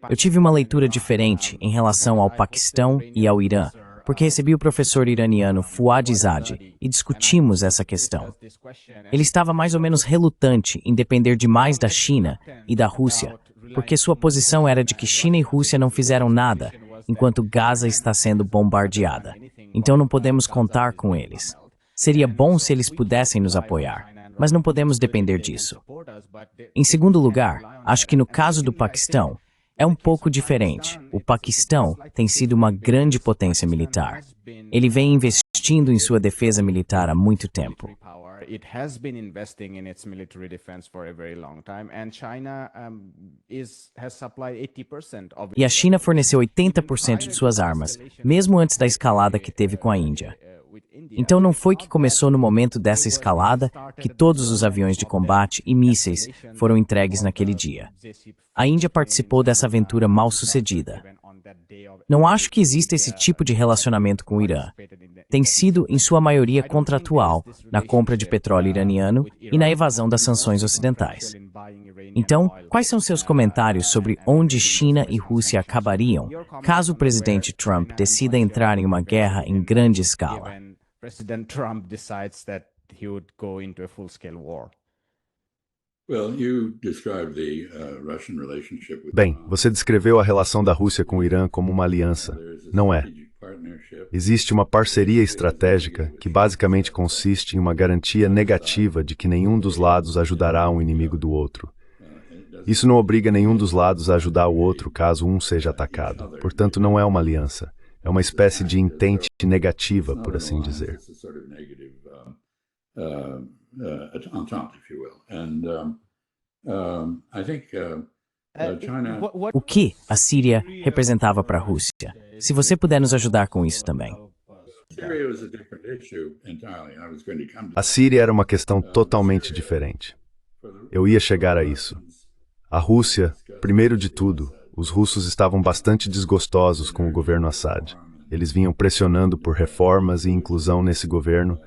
Eu tive uma leitura diferente em relação ao Paquistão e ao Irã, porque recebi o professor iraniano Fuad Izadi e discutimos essa questão. Ele estava mais ou menos relutante em depender demais da China e da Rússia, porque sua posição era de que China e Rússia não fizeram nada, enquanto Gaza está sendo bombardeada. Então não podemos contar com eles. Seria bom se eles pudessem nos apoiar, mas não podemos depender disso. Em segundo lugar, acho que no caso do Paquistão, é um pouco diferente. O Paquistão tem sido uma grande potência militar. Ele vem investindo em sua defesa militar há muito tempo. E a China forneceu 80% de suas armas, mesmo antes da escalada que teve com a Índia. Então não foi que começou no momento dessa escalada que todos os aviões de combate e mísseis foram entregues naquele dia. A Índia participou dessa aventura mal-sucedida. Não acho que exista esse tipo de relacionamento com o Irã. Tem sido, em sua maioria, contratual na compra de petróleo iraniano e na evasão das sanções ocidentais. Então, quais são seus comentários sobre onde China e Rússia acabariam caso o presidente Trump decida entrar em uma guerra em grande escala? Bem, você descreveu a relação da Rússia com o Irã como uma aliança. Não é. Existe uma parceria estratégica que basicamente consiste em uma garantia negativa de que nenhum dos lados ajudará um inimigo do outro. Isso não obriga nenhum dos lados a ajudar o outro caso um seja atacado. Portanto, não é uma aliança. É uma espécie de entente negativa, por assim dizer. O que a Síria representava para a Rússia? Se você puder nos ajudar com isso também. A Síria era uma questão totalmente diferente. Eu ia chegar a isso. A Rússia, primeiro de tudo, os russos estavam bastante desgostosos com o governo Assad. Eles vinham pressionando por reformas e inclusão nesse governo,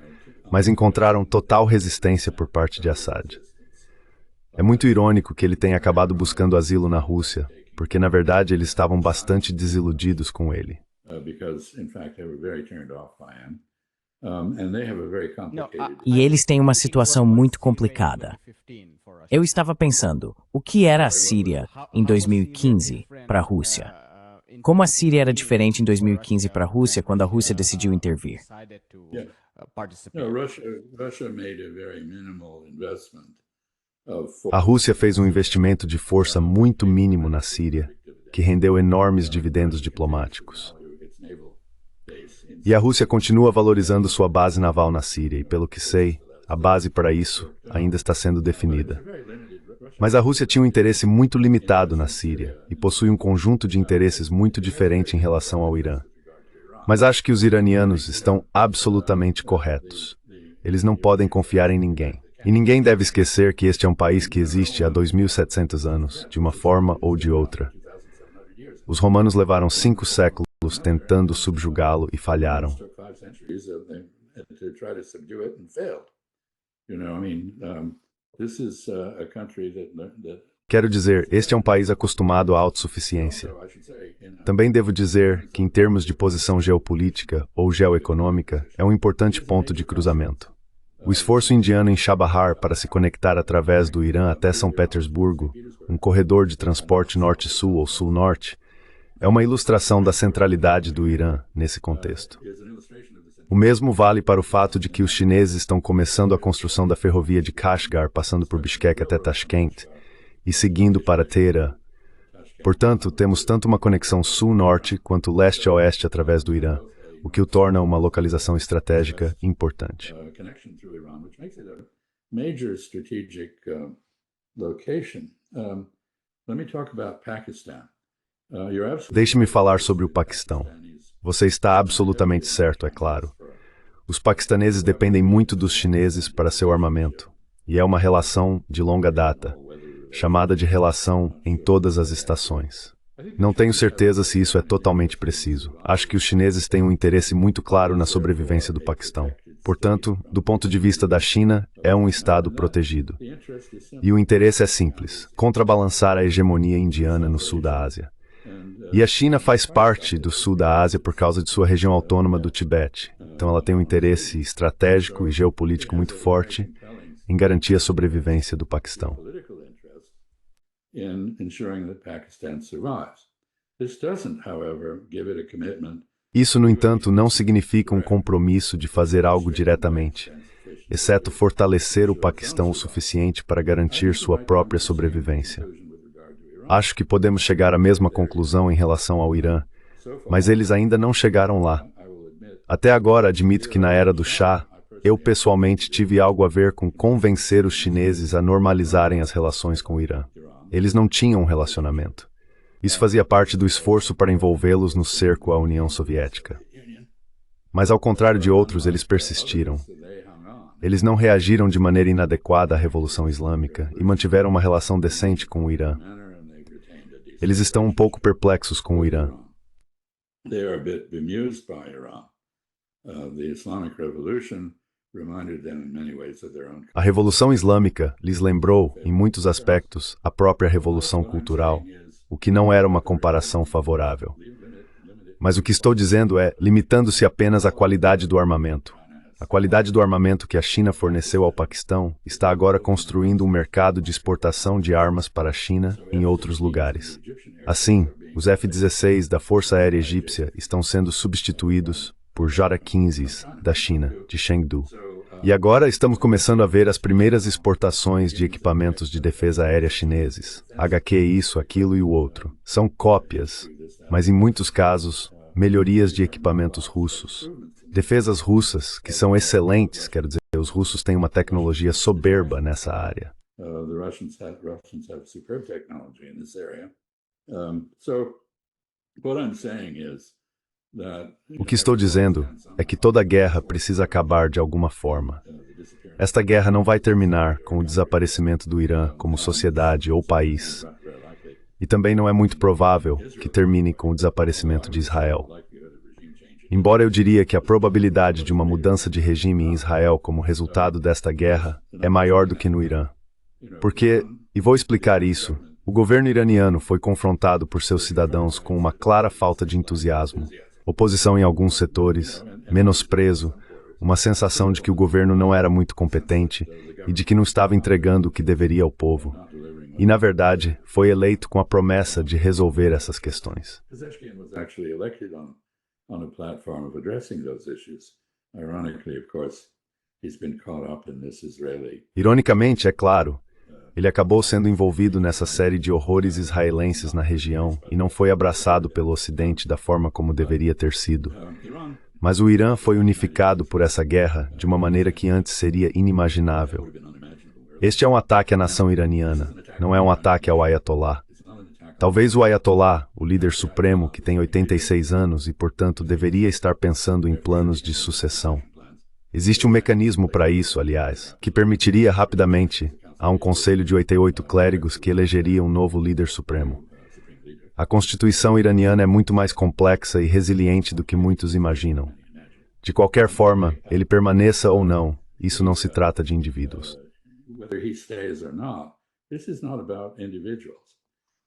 mas encontraram total resistência por parte de Assad. É muito irônico que ele tenha acabado buscando asilo na Rússia, porque na verdade eles estavam bastante desiludidos com ele. E eles têm uma situação muito complicada. Eu estava pensando, o que era a Síria em 2015 para a Rússia? Como a Síria era diferente em 2015 para a Rússia quando a Rússia decidiu intervir? A Rússia fez um investimento de força muito mínimo na Síria, que rendeu enormes dividendos diplomáticos. E a Rússia continua valorizando sua base naval na Síria, e pelo que sei, a base para isso ainda está sendo definida. Mas a Rússia tinha um interesse muito limitado na Síria, e possui um conjunto de interesses muito diferente em relação ao Irã. Mas acho que os iranianos estão absolutamente corretos. Eles não podem confiar em ninguém. E ninguém deve esquecer que este é um país que existe há 2.700 anos, de uma forma ou de outra. Os romanos levaram 5 séculos tentando subjugá-lo e falharam. Quero dizer, este é um país acostumado à autossuficiência. Também devo dizer que, em termos de posição geopolítica ou geoeconômica, é um importante ponto de cruzamento. O esforço indiano em Chabahar para se conectar através do Irã até São Petersburgo, um corredor de transporte norte-sul ou sul-norte, é uma ilustração da centralidade do Irã nesse contexto. O mesmo vale para o fato de que os chineses estão começando a construção da ferrovia de Kashgar, passando por Bishkek até Tashkent e seguindo para Teherã. Portanto, temos tanto uma conexão sul-norte quanto leste-oeste através do Irã, o que o torna uma localização estratégica importante. Connection through Iran, which makes it a major strategic location. Let me talk about Pakistan. You're absolutely Deixe-me falar sobre o Paquistão. Você está absolutamente certo, é claro. Os paquistaneses dependem muito dos chineses para seu armamento, e é uma relação de longa data, chamada de relação em todas as estações. Não tenho certeza se isso é totalmente preciso. Acho que os chineses têm um interesse muito claro na sobrevivência do Paquistão. Portanto, do ponto de vista da China, é um estado protegido. E o interesse é simples: contrabalançar a hegemonia indiana no sul da Ásia. E a China faz parte do sul da Ásia por causa de sua região autônoma do Tibete. Então ela tem um interesse estratégico e geopolítico muito forte em garantir a sobrevivência do Paquistão. in ensuring that Pakistan survives. This doesn't, however, give it a commitment. Isso, no entanto, não significa um compromisso de fazer algo diretamente, exceto fortalecer o Paquistão o suficiente para garantir sua própria sobrevivência. Acho que podemos chegar à mesma conclusão em relação ao Irã, mas eles ainda não chegaram lá. Até agora, admito que na era do Shah, eu pessoalmente tive algo a ver com convencer os chineses a normalizarem as relações com o Irã. Eles não tinham um relacionamento. Isso fazia parte do esforço para envolvê-los no cerco à União Soviética. Mas, ao contrário de outros, eles persistiram. Eles não reagiram de maneira inadequada à Revolução Islâmica e mantiveram uma relação decente com o Irã. Eles estão um pouco perplexos com o Irã. They are a bit bemused by Iran. The Islamic Revolution reminded them in many ways of their own. A Revolução Islâmica lhes lembrou, em muitos aspectos, a própria Revolução Cultural, o que não era uma comparação favorável. Mas o que estou dizendo é, limitando-se apenas à qualidade do armamento. A qualidade do armamento que a China forneceu ao Paquistão está agora construindo um mercado de exportação de armas para a China em outros lugares. Assim, os F-16 da Força Aérea Egípcia estão sendo substituídos por J-15s da China, de Chengdu. E agora estamos começando a ver as primeiras exportações de equipamentos de defesa aérea chineses. HQ isso, aquilo e o outro. São cópias, mas em muitos casos, melhorias de equipamentos russos. Defesas russas, que são excelentes, quero dizer, os russos têm uma tecnologia soberba nessa área. The Russians have superb technology in this area. So what I'm saying is that O que estou dizendo é que toda guerra precisa acabar de alguma forma. Esta guerra não vai terminar com o desaparecimento do Irã como sociedade ou país. E também não é muito provável que termine com o desaparecimento de Israel. Embora eu diria que a probabilidade de uma mudança de regime em Israel como resultado desta guerra é maior do que no Irã. Porque, e vou explicar isso, o governo iraniano foi confrontado por seus cidadãos com uma clara falta de entusiasmo, oposição em alguns setores, menosprezo, uma sensação de que o governo não era muito competente e de que não estava entregando o que deveria ao povo. E, na verdade, foi eleito com a promessa de resolver essas questões. Pezeshkian was actually elected on a platform of addressing those issues. Ironically, of course, he's been caught up in this Israeli. Ironicamente, é claro, ele acabou sendo envolvido nessa série de horrores israelenses na região e não foi abraçado pelo Ocidente da forma como deveria ter sido. Mas o Irã foi unificado por essa guerra de uma maneira que antes seria inimaginável. Este é um ataque à nação iraniana, não é um ataque ao Ayatollah. Talvez o Ayatollah, o líder supremo que tem 86 anos e, portanto, deveria estar pensando em planos de sucessão. Existe um mecanismo para isso, aliás, que permitiria rapidamente a um conselho de 88 clérigos que elegeria um novo líder supremo. A Constituição iraniana é muito mais complexa e resiliente do que muitos imaginam. De qualquer forma, ele permaneça ou não, isso não se trata de indivíduos. Whether he stays or not, this is not about individuals.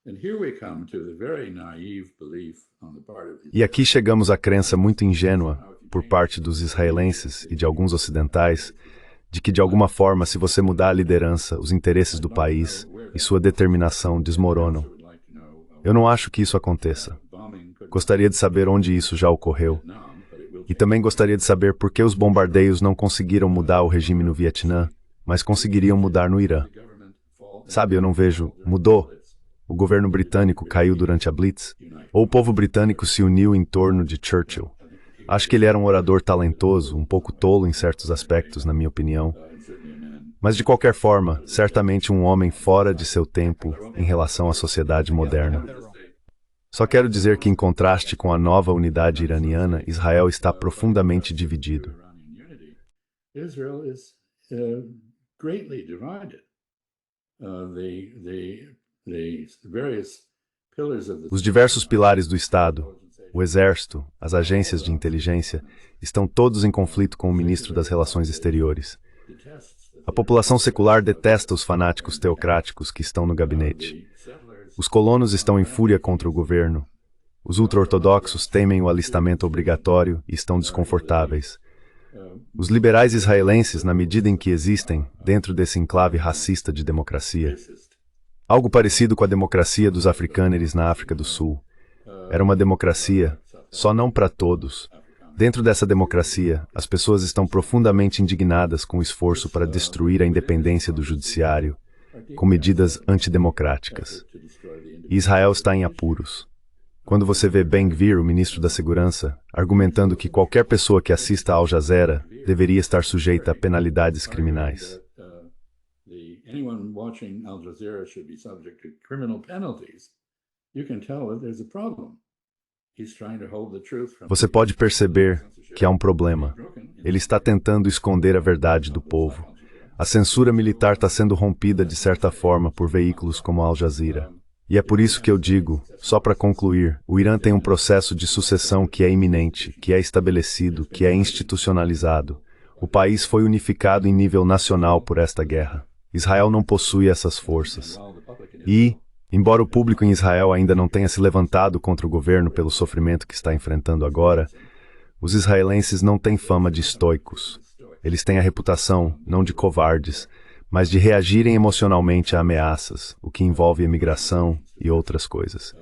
And here we come to the very naive belief on the part of the E aqui chegamos à crença muito ingênua, por parte dos israelenses e de alguns ocidentais, de que de alguma forma, se você mudar a liderança, os interesses do país e sua determinação desmoronam. Eu não acho que isso aconteça. Gostaria de saber onde isso já ocorreu. E também gostaria de saber por que os bombardeios não conseguiram mudar o regime no Vietnã, mas conseguiriam mudar no Irã. Sabe, eu não vejo. Mudou. O governo britânico caiu durante a Blitz. Ou o povo britânico se uniu em torno de Churchill. Acho que ele era um orador talentoso, um pouco tolo em certos aspectos, na minha opinião. Mas, de qualquer forma, certamente um homem fora de seu tempo em relação à sociedade moderna. Só quero dizer que, em contraste com a nova unidade iraniana, Israel está profundamente dividido. Israel is greatly divided. The various pillars of the Os diversos pilares do Estado, o Exército, as agências de inteligência, estão todos em conflito com o ministro das Relações Exteriores. A população secular detesta os fanáticos teocráticos que estão no gabinete. Os colonos estão em fúria contra o governo. Os ultra-ortodoxos temem o alistamento obrigatório e estão desconfortáveis. Os liberais israelenses, na medida em que existem, dentro desse enclave racista de democracia. Algo parecido com a democracia dos africâneres na África do Sul. Era uma democracia, só não para todos. Dentro dessa democracia, as pessoas estão profundamente indignadas com o esforço para destruir a independência do judiciário, com medidas antidemocráticas. E Israel está em apuros. Quando você vê Ben-Gvir, o ministro da Segurança, argumentando que qualquer pessoa que assista a Al Jazeera deveria estar sujeita a penalidades criminais. Anyone watching Al Jazeera should be subject to criminal penalties. You can tell that there's a problem. He's trying to hold the truth from. Você pode perceber que há um problema. Ele está tentando esconder a verdade do povo. A censura militar está sendo rompida de certa forma por veículos como Al Jazeera. E é por isso que eu digo, só para concluir, o Irã tem um processo de sucessão que é iminente, que é estabelecido, que é institucionalizado. O país foi unificado em nível nacional por esta guerra. Israel não possui essas forças. E, embora o público em Israel ainda não tenha se levantado contra o governo pelo sofrimento que está enfrentando agora, os israelenses não têm fama de estoicos. Eles têm a reputação, não de covardes, mas de reagirem emocionalmente a ameaças, o que envolve emigração e outras coisas.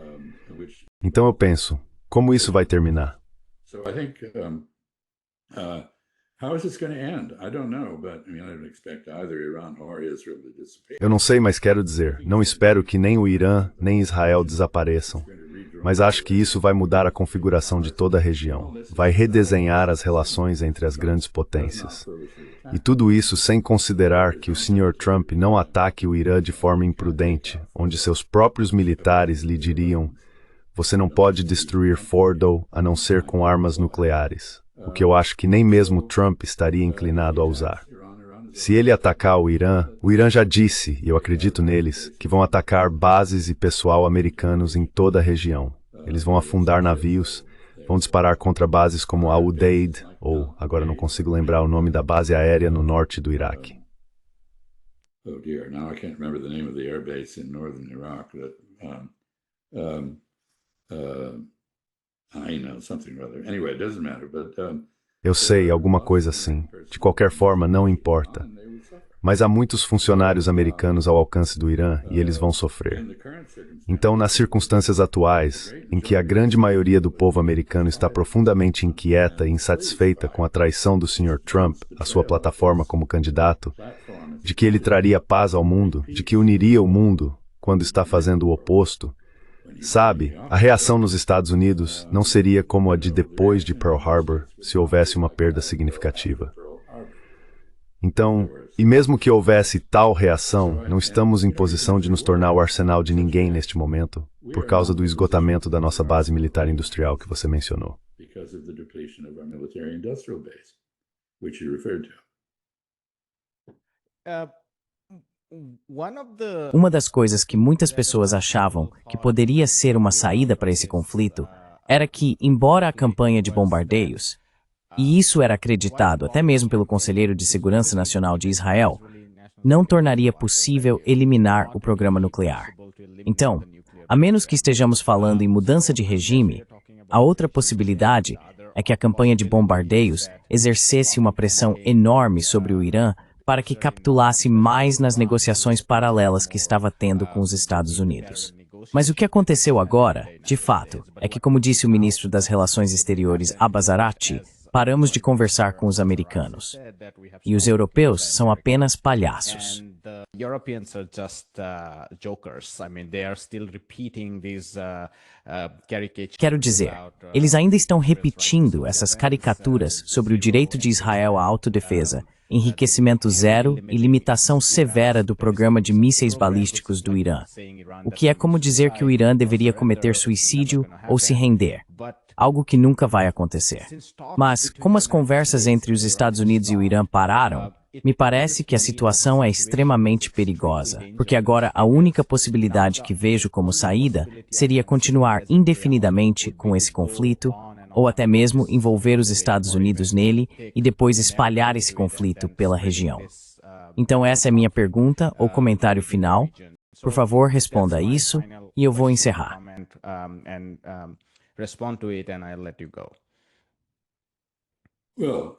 Então eu penso, como isso vai terminar? How is this going to end? I don't know, but I don't expect either Iran or Israel to dissipate. Eu não sei, mas quero dizer, não espero que nem o Irã nem Israel desapareçam. Mas acho que isso vai mudar a configuração de toda a região. Vai redesenhar as relações entre as grandes potências. E tudo isso sem considerar que o Sr. Trump não ataque o Irã de forma imprudente, onde seus próprios militares lhe diriam: você não pode destruir Fordow a não ser com armas nucleares. O que eu acho que nem mesmo Trump estaria inclinado a usar. Se ele atacar o Irã já disse, e eu acredito neles, que vão atacar bases e pessoal americanos em toda a região. Eles vão afundar navios, vão disparar contra bases como Al-Udeid, ou, agora não consigo lembrar o nome da base aérea no norte do Iraque. Oh dear, now I can't remember the name of the air base in northern Iraq that I know, something or other. Anyway, it doesn't matter, but eu sei, alguma coisa assim. De qualquer forma, não importa. Mas há muitos funcionários americanos ao alcance do Irã e eles vão sofrer. Então, nas circunstâncias atuais, em que a grande maioria do povo americano está profundamente inquieta e insatisfeita com a traição do Sr. Trump, a sua plataforma como candidato, de que ele traria paz ao mundo, de que uniria o mundo, quando está fazendo o oposto, sabe, a reação nos Estados Unidos não seria como a de depois de Pearl Harbor, se houvesse uma perda significativa. Então, e mesmo que houvesse tal reação, não estamos em posição de nos tornar o arsenal de ninguém neste momento, por causa do esgotamento da nossa base militar industrial que você mencionou. Uma das coisas que muitas pessoas achavam que poderia ser uma saída para esse conflito era que, embora a campanha de bombardeios, e isso era acreditado até mesmo pelo Conselheiro de Segurança Nacional de Israel, não tornaria possível eliminar o programa nuclear. Então, a menos que estejamos falando em mudança de regime, a outra possibilidade é que a campanha de bombardeios exercesse uma pressão enorme sobre o Irã para que capitulasse mais nas negociações paralelas que estava tendo com os Estados Unidos. Mas o que aconteceu agora, de fato, é que, como disse o ministro das Relações Exteriores Abbas Araghchi, paramos de conversar com os americanos. E os europeus são apenas palhaços. Europeans are just jokers. I mean, they are still repeating these caricatures. Quero dizer, eles ainda estão repetindo essas caricaturas sobre o direito de Israel à autodefesa, enriquecimento zero e limitação severa do programa de mísseis balísticos do Irã. O que é como dizer que o Irã deveria cometer suicídio ou se render. Algo que nunca vai acontecer. Mas, como as conversas entre os Estados Unidos e o Irã pararam, me parece que a situação é extremamente perigosa, porque agora a única possibilidade que vejo como saída seria continuar indefinidamente com esse conflito, ou até mesmo envolver os Estados Unidos nele e depois espalhar esse conflito pela região. Então essa é minha pergunta ou comentário final. Por favor, responda a isso e eu vou encerrar. Respond to it and I'll let you go. Well,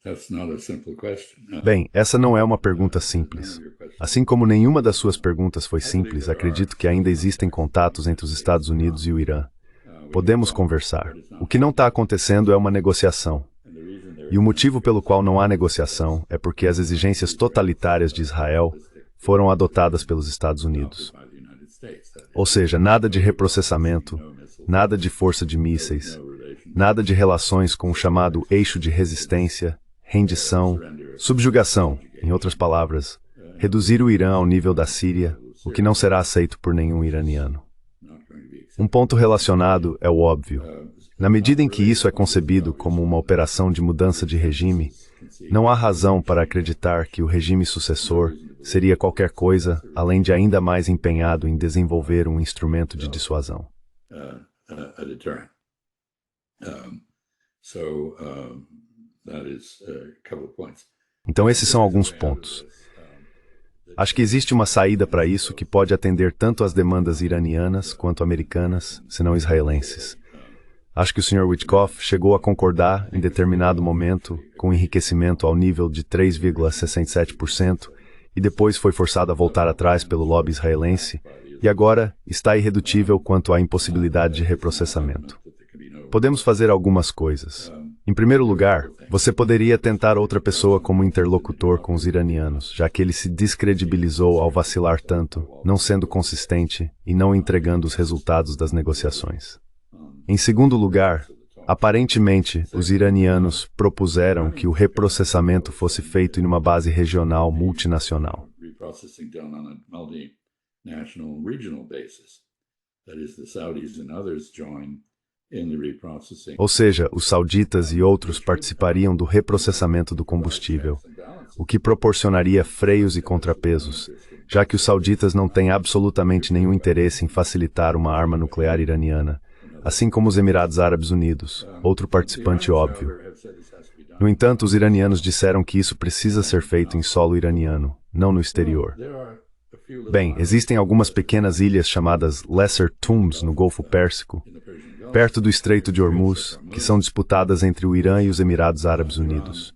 that's not a simple question. Bem, essa não é uma pergunta simples. Assim como nenhuma das suas perguntas foi simples, acredito que ainda existem contatos entre os Estados Unidos e o Irã. Podemos conversar. O que não está acontecendo é uma negociação. E o motivo pelo qual não há negociação é porque as exigências totalitárias de Israel foram adotadas pelos Estados Unidos. Ou seja, nada de reprocessamento, nada de força de mísseis, nada de relações com o chamado eixo de resistência, rendição, subjugação, em outras palavras, reduzir o Irã ao nível da Síria, o que não será aceito por nenhum iraniano. Um ponto relacionado é o óbvio. Na medida em que isso é concebido como uma operação de mudança de regime, não há razão para acreditar que o regime sucessor seria qualquer coisa além de ainda mais empenhado em desenvolver um instrumento de dissuasão. A deterrent. That is a couple of points. Então esses são alguns pontos. Acho que existe uma saída para isso que pode atender tanto às demandas iranianas quanto americanas, se não israelenses. Acho que o Sr. Witkoff chegou a concordar, em determinado momento, com o enriquecimento ao nível de 3,67% e depois foi forçado a voltar atrás pelo lobby israelense e agora está irredutível quanto à impossibilidade de reprocessamento. Podemos fazer algumas coisas. Em primeiro lugar, você poderia tentar outra pessoa como interlocutor com os iranianos, já que ele se descredibilizou ao vacilar tanto, não sendo consistente e não entregando os resultados das negociações. Em segundo lugar, aparentemente, os iranianos propuseram que o reprocessamento fosse feito em uma base regional multinacional. Ou seja, os sauditas e outros participariam do reprocessamento do combustível, o que proporcionaria freios e contrapesos, já que os sauditas não têm absolutamente nenhum interesse em facilitar uma arma nuclear iraniana, assim como os Emirados Árabes Unidos, outro participante óbvio. No entanto, os iranianos disseram que isso precisa ser feito em solo iraniano, não no exterior. Bem, existem algumas pequenas ilhas chamadas Lesser Tombs no Golfo Pérsico, perto do Estreito de Hormuz, que são disputadas entre o Irã e os Emirados Árabes Unidos.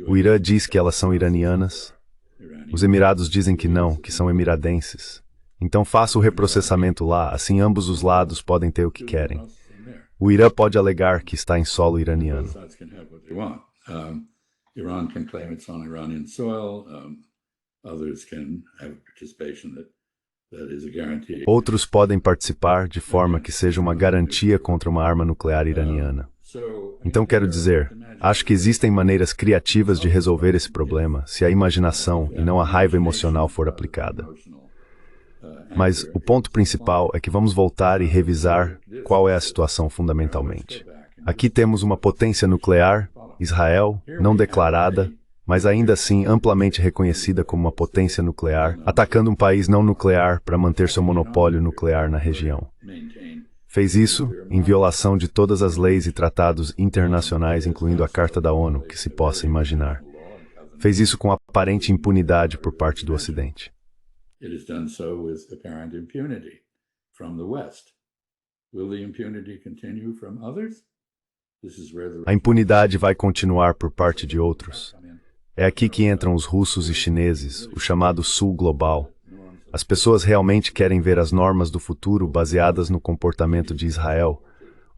O Irã diz que elas são iranianas. Os Emirados dizem que não, que são emiradenses. Então faça o reprocessamento lá, assim ambos os lados podem ter o que querem. O Irã pode alegar que está em solo iraniano. Iran can claim it's on Iranian soil. Others can have participation that is a guarantee. Outros podem participar de forma que seja uma garantia contra uma arma nuclear iraniana. Então quero dizer, acho que existem maneiras criativas de resolver esse problema se a imaginação e não a raiva emocional for aplicada. Mas o ponto principal é que vamos voltar e revisar qual é a situação fundamentalmente. Aqui temos uma potência nuclear, Israel, não declarada, mas ainda assim amplamente reconhecida como uma potência nuclear, atacando um país não nuclear para manter seu monopólio nuclear na região. Fez isso em violação de todas as leis e tratados internacionais, incluindo a Carta da ONU, que se possa imaginar. Fez isso com aparente impunidade por parte do Ocidente. It has done so with apparent impunity from the West. Will the impunity continue from others? This is where the... A impunidade vai continuar por parte de outros. É aqui que entram os russos e chineses, o chamado Sul Global. As pessoas realmente querem ver as normas do futuro baseadas no comportamento de Israel,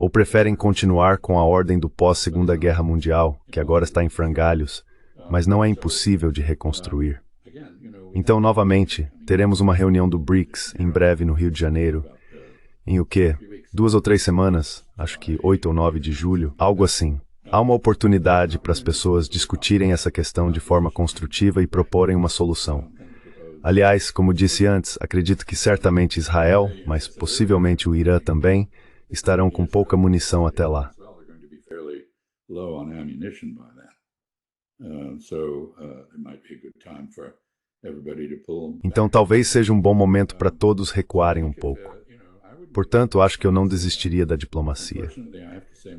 Ou preferem continuar com a ordem do pós-Segunda Guerra Mundial, que agora está em frangalhos, mas não é impossível de reconstruir? Então, novamente, teremos uma reunião do BRICS em breve no Rio de Janeiro, em o quê? 2 ou 3 semanas, acho que 8 ou 9 de julho, algo assim. Há uma oportunidade para as pessoas discutirem essa questão de forma construtiva e proporem uma solução. Aliás, como disse antes, acredito que certamente Israel, mas possivelmente o Irã também, estarão com pouca munição até lá. Então talvez seja um bom momento para todos recuarem um pouco. Portanto, acho que eu não desistiria da diplomacia.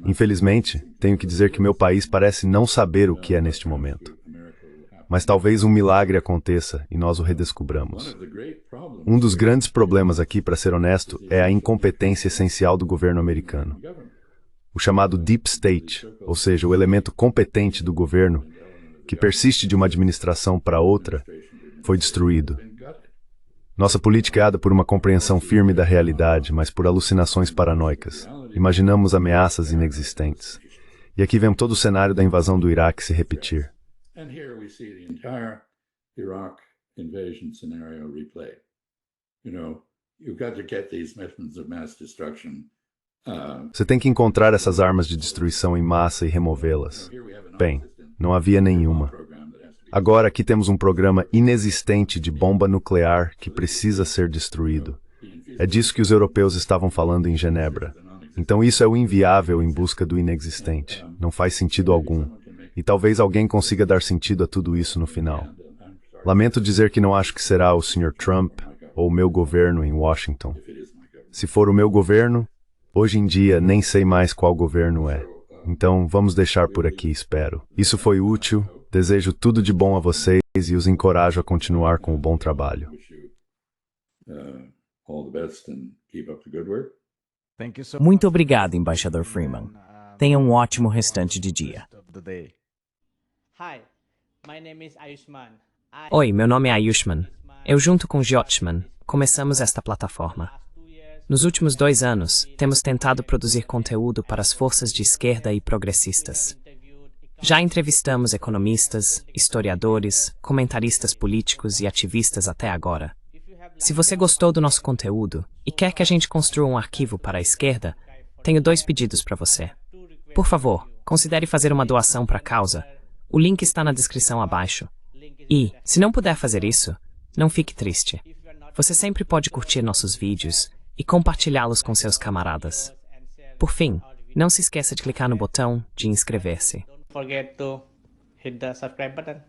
Infelizmente, tenho que dizer que meu país parece não saber o que é neste momento. Mas talvez um milagre aconteça e nós o redescubramos. Um dos grandes problemas aqui, para ser honesto, é a incompetência essencial do governo americano. O chamado Deep State, ou seja, o elemento competente do governo, que persiste de uma administração para outra, foi destruído. Nossa política é guiada por uma compreensão firme da realidade, mas por alucinações paranoicas. Imaginamos ameaças inexistentes. E aqui vemos todo o cenário da invasão do Iraque se repetir. And here we see the entire Iraq invasion scenario replayed. You've got to get these weapons of mass destruction. Você tem que encontrar essas armas de destruição em massa e removê-las. Bem, não havia nenhuma. Agora aqui temos um programa inexistente de bomba nuclear que precisa ser destruído. É disso que os europeus estavam falando em Genebra. Então isso é o inviável em busca do inexistente. Não faz sentido algum. E talvez alguém consiga dar sentido a tudo isso no final. Lamento dizer que não acho que será o Sr. Trump ou o meu governo em Washington. Se for o meu governo, hoje em dia nem sei mais qual governo é. Então vamos deixar por aqui, espero. Isso foi útil, desejo tudo de bom a vocês e os encorajo a continuar com o bom trabalho. Muito obrigado, embaixador Freeman. Tenha um ótimo restante de dia. Oi, meu nome é Ayushman. Eu, junto com Jyotsman, começamos esta plataforma. Nos últimos 2 anos, temos tentado produzir conteúdo para as forças de esquerda e progressistas. Já entrevistamos economistas, historiadores, comentaristas políticos e ativistas até agora. Se você gostou do nosso conteúdo e quer que a gente construa um arquivo para a esquerda, tenho 2 pedidos para você. Por favor, considere fazer uma doação para a causa. O link está na descrição abaixo. E, se não puder fazer isso, não fique triste. Você sempre pode curtir nossos vídeos e compartilhá-los com seus camaradas. Por fim, não se esqueça de clicar no botão de inscrever-se. Don't forget to hit the subscribe button.